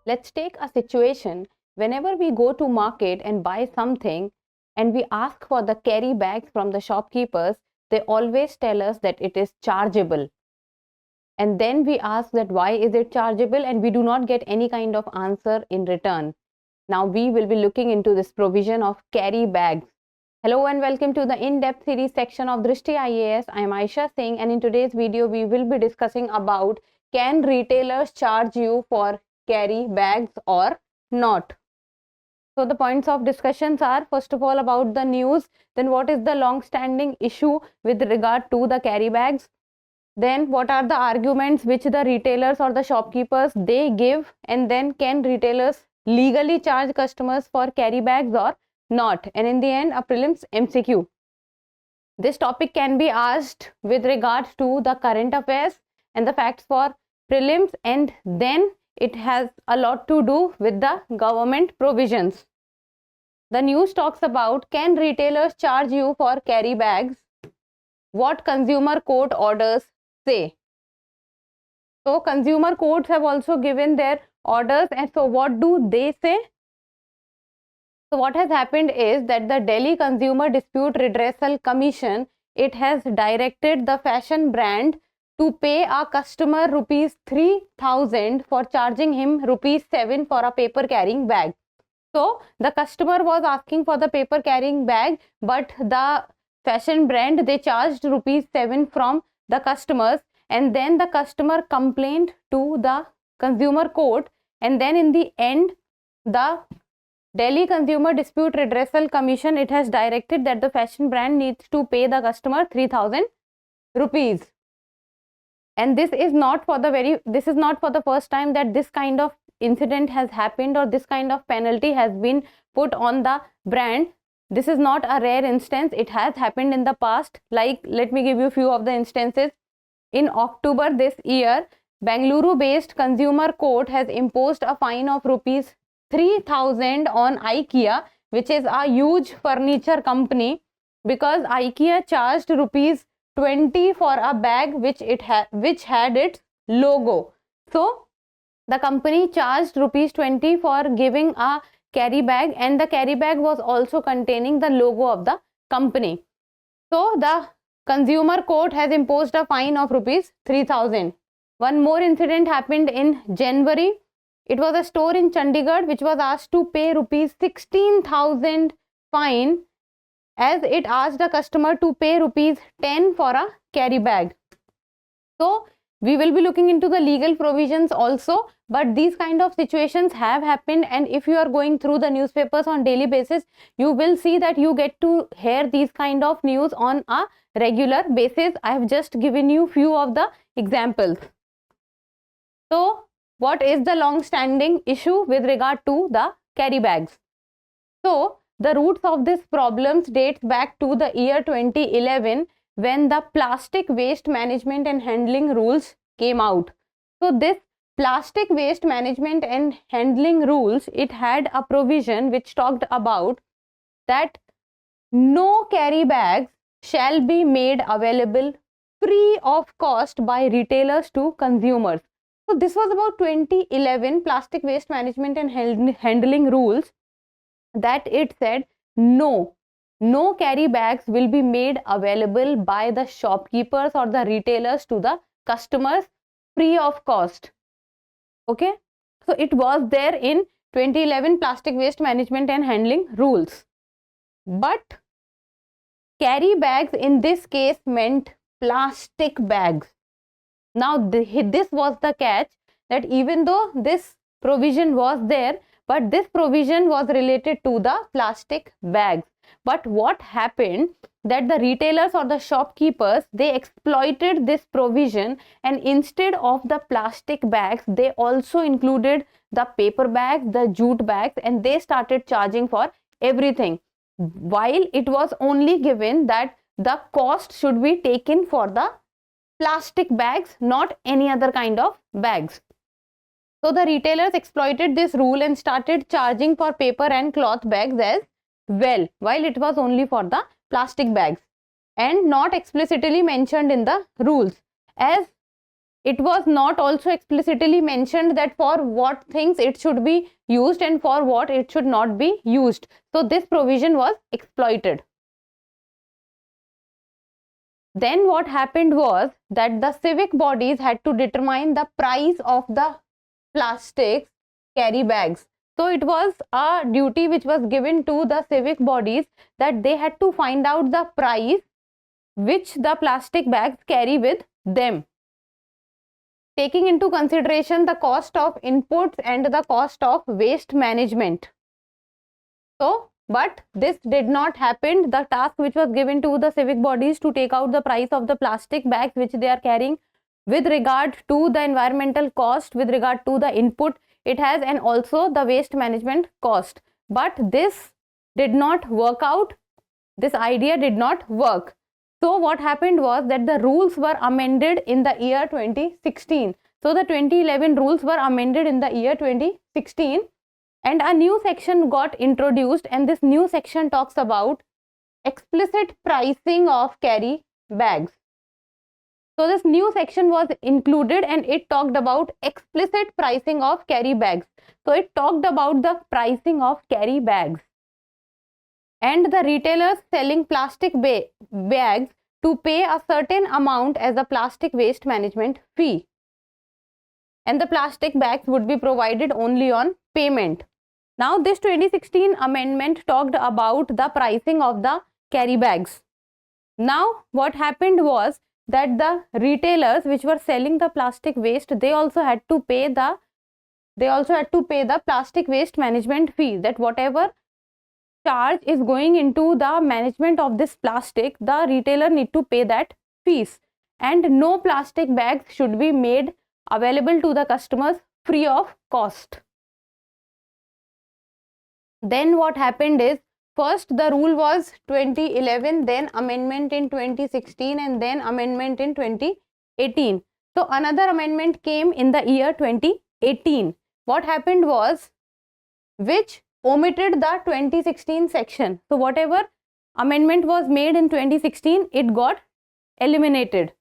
Let's take a situation whenever we go to market and buy something and we ask for the carry bags from the shopkeepers, they always tell us that it is chargeable. And then we ask that why is it chargeable, and we do not get any kind of answer in return. Now we will be looking into this provision of carry bags. Hello and welcome to the in-depth series section of Drishti IAS. I am Aisha Singh, and in today's video we will be discussing about, can retailers charge you for carry bags or not? So the points of discussions are, first of all, about the news, then what is the long-standing issue with regard to the carry bags, then what are the arguments which the retailers or the shopkeepers they give, and then can retailers legally charge customers for carry bags or not, and in the end a prelims MCQ. This topic can be asked with regard to the current affairs and the facts for prelims, and then it has a lot to do with the government provisions. The news talks about, can retailers charge you for carry bags? What consumer court orders say? So consumer courts have also given their orders, and so what do they say? So what has happened is that the Delhi Consumer Dispute Redressal Commission, it has directed the fashion brand to pay a customer rupees 3,000 for charging him rupees 7 for a paper carrying bag. So the customer was asking for the paper carrying bag, but the fashion brand, they charged rupees 7 from the customers, and then the customer complained to the consumer court, and then in the end the Delhi Consumer Dispute Redressal Commission, it has directed that the fashion brand needs to pay the customer 3,000 rupees. And this is not for the first time that this kind of incident has happened, or this kind of penalty has been put on the brand. This is not a rare instance. It has happened in the past. Like, let me give you a few of the instances. In October this year, Bengaluru based consumer court has imposed a fine of rupees 3,000 on IKEA, which is a huge furniture company, because IKEA charged rupees 20 for a bag which had its logo. So the company charged rupees 20 for giving a carry bag, and the carry bag was also containing the logo of the company. So the consumer court has imposed a fine of rupees 3,000. One more incident happened in January. It was a store in Chandigarh which was asked to pay rupees 16,000 fine, as it asked the customer to pay rupees 10 for a carry bag. So we will be looking into the legal provisions also, but these kind of situations have happened, and if you are going through the newspapers on daily basis, you will see that you get to hear these kind of news on a regular basis. I have just given you few of the examples. So what is the long-standing issue with regard to the carry bags? So the roots of this problems dates back to the year 2011, when the plastic waste management and handling rules came out. So this plastic waste management and handling rules, it had a provision which talked about that no carry bags shall be made available free of cost by retailers to consumers. So this was about 2011 plastic waste management and handling rules, that it said no carry bags will be made available by the shopkeepers or the retailers to the customers free of cost. Okay, so it was there in 2011 plastic waste management and handling rules, but carry bags in this case meant plastic bags. Now this was the catch, that even though this provision was there, but this provision was related to the plastic bags. But what happened, that the retailers or the shopkeepers, they exploited this provision, and instead of the plastic bags, they also included the paper bags, the jute bags, and they started charging for everything, while it was only given that the cost should be taken for the plastic bags, not any other kind of bags. So the retailers exploited this rule and started charging for paper and cloth bags as well, while it was only for the plastic bags and not explicitly mentioned in the rules. As it was not also explicitly mentioned that for what things it should be used and for what it should not be used. So this provision was exploited. Then what happened was that the civic bodies had to determine the price of the plastic carry bags. So it was a duty which was given to the civic bodies that they had to find out the price which the plastic bags carry with them, taking into consideration the cost of inputs and the cost of waste management. So, but this did not happen. The task which was given to the civic bodies to take out the price of the plastic bags which they are carrying with regard to the environmental cost, with regard to the input it has, and also the waste management cost. But this did not work out. This idea did not work. So what happened was that the rules were amended in the year 2016. So the 2011 rules were amended in the year 2016 and a new section got introduced, and this new section talks about explicit pricing of carry bags. So this new section was included and it talked about explicit pricing of carry bags. So it talked about the pricing of carry bags. And the retailers selling plastic bags to pay a certain amount as a plastic waste management fee. And the plastic bags would be provided only on payment. Now this 2016 amendment talked about the pricing of the carry bags. Now what happened was that the retailers which were selling the plastic waste, they also had to pay the plastic waste management fee, that whatever charge is going into the management of this plastic, the retailer need to pay that fees, and no plastic bags should be made available to the customers free of cost. Then what happened is, first the rule was 2011, then amendment in 2016, and then amendment in 2018. So another amendment came in the year 2018. What happened was, which omitted the 2016 section. So whatever amendment was made in 2016, it got eliminated.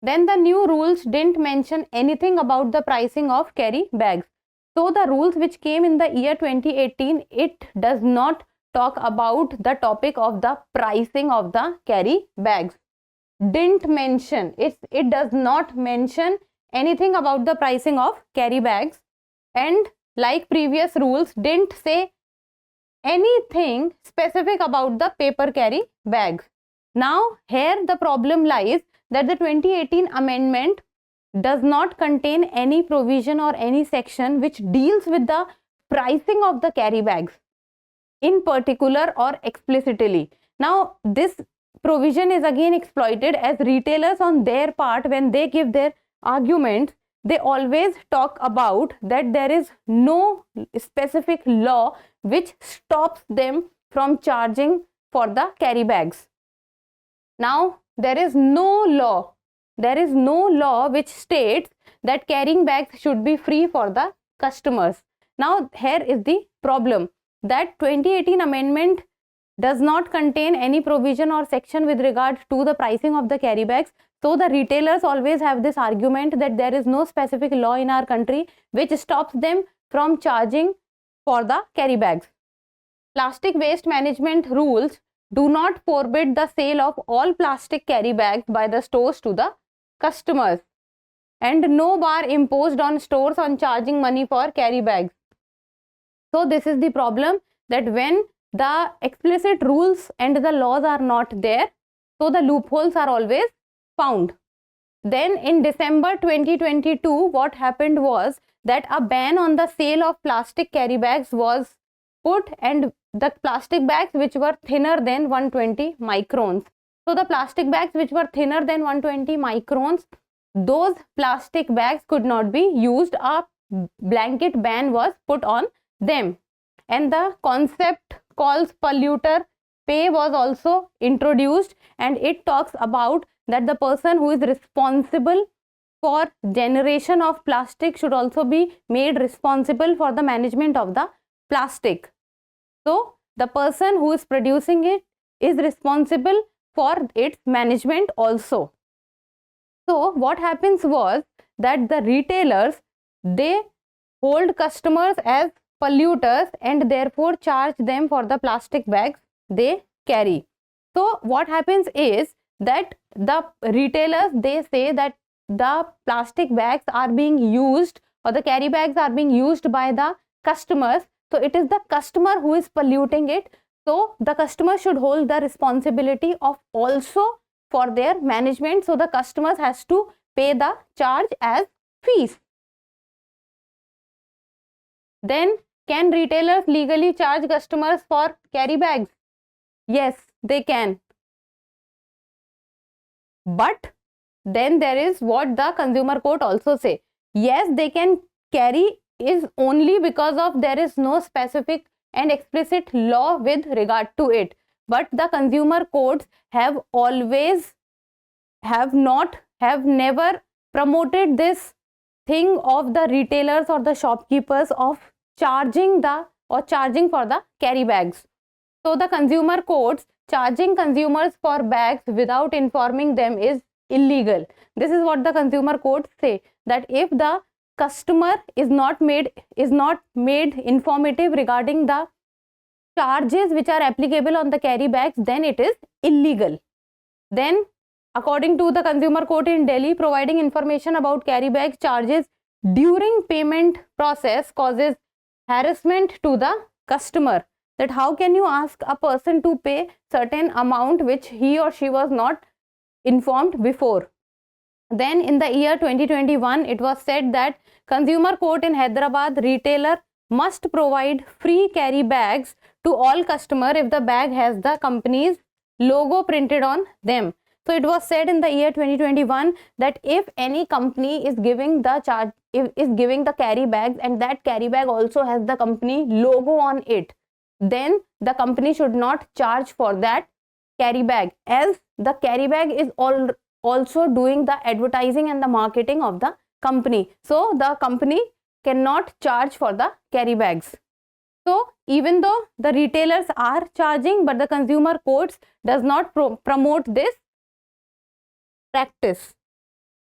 Then the new rules didn't mention anything about the pricing of carry bags. So the rules which came in the year 2018, it does not talk about the topic of the pricing of the carry bags. Didn't mention, it does not mention anything about the pricing of carry bags, and like previous rules didn't say anything specific about the paper carry bags. Now here the problem lies that the 2018 amendment does not contain any provision or any section which deals with the pricing of the carry bags in particular or explicitly. Now this provision is again exploited, as retailers on their part, when they give their arguments, they always talk about that there is no specific law which stops them from charging for the carry bags. Now there is no law which states that carrying bags should be free for the customers. Now here is the problem, that 2018 amendment does not contain any provision or section with regard to the pricing of the carry bags. So the retailers always have this argument that there is no specific law in our country which stops them from charging for the carry bags. Plastic waste management rules do not forbid the sale of all plastic carry bags by the stores to the customers, and no bar imposed on stores on charging money for carry bags. So this is the problem, that when the explicit rules and the laws are not there, so the loopholes are always found. Then in December 2022, what happened was that a ban on the sale of plastic carry bags was put, and the plastic bags which were thinner than 120 microns. So the plastic bags which were thinner than 120 microns, those plastic bags could not be used. A blanket ban was put on them. And the concept called polluter pay was also introduced, and it talks about that the person who is responsible for generation of plastic should also be made responsible for the management of the plastic. So the person who is producing it is responsible for its management also. So what happens was that the retailers, they hold customers as polluters and therefore charge them for the plastic bags they carry. So what happens is that the retailers, they say that the plastic bags are being used, or the carry bags are being used by the customers. So it is the customer who is polluting it. So the customer should hold the responsibility of also for their management. So the customers has to pay the charge as fees. Then can retailers legally charge customers for carry bags? Yes, they can. But then there is what the consumer court also say. Yes, they can carry is only because of there is no specific and explicit law with regard to it. But the consumer courts have never promoted this thing of the retailers or the shopkeepers of charging for the carry bags. So the consumer courts, charging consumers for bags without informing them is illegal. This is what the consumer courts say, that if the customer is not made informative regarding the charges which are applicable on the carry bags, then it is illegal. Then according to the consumer court in Delhi, providing information about carry bag charges during payment process causes harassment to the customer. That how can you ask a person to pay certain amount which he or she was not informed before. Then in the year 2021, it was said that consumer court in Hyderabad, retailer must provide free carry bags to all customer if the bag has the company's logo printed on them. So it was said in the year 2021 that if any company is giving the carry bags and that carry bag also has the company logo on it, then the company should not charge for that carry bag, as the carry bag is also doing the advertising and the marketing of the company. So the company cannot charge for the carry bags. So even though the retailers are charging, but the consumer courts does not promote this practice.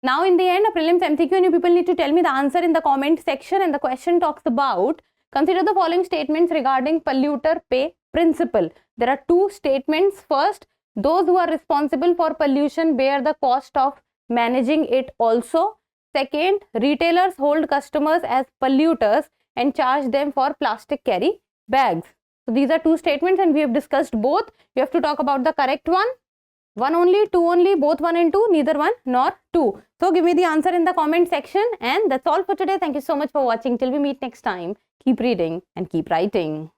Now in the end, a prelims MCQ, and you people need to tell me the answer in the comment section, and the question talks about, consider the following statements regarding polluter pay principle. There are two statements. First, those who are responsible for pollution bear the cost of managing it also. Second, retailers hold customers as polluters and charge them for plastic carry bags. So these are two statements and we have discussed both. You have to talk about the correct one. One only, two only, both one and two, neither one nor two. So give me the answer in the comment section, and that's all for today. Thank you so much for watching. Till we meet next time, keep reading and keep writing.